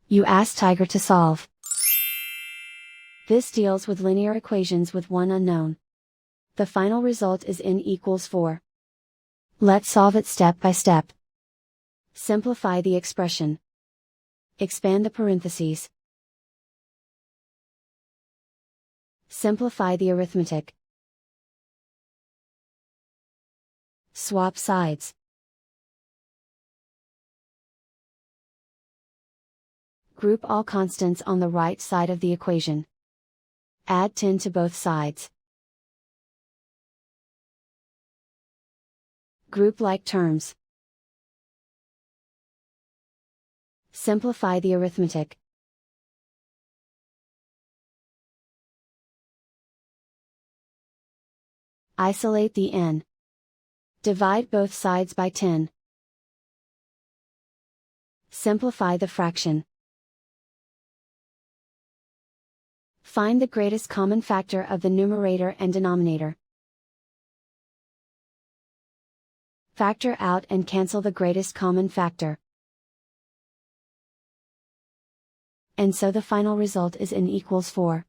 You ask Tiger to solve. This deals with linear equations with one unknown. The final result is n equals 4. Let's solve it step by step. Simplify the expression. Expand the parentheses. Simplify the arithmetic. Swap sides. Group all constants on the right side of the equation. Add 10 to both sides. Group like terms. Simplify the arithmetic. Isolate the n. Divide both sides by 10. Simplify the fraction. Find the greatest common factor of the numerator and denominator. Factor out and cancel the greatest common factor. And so the final result is n equals 4.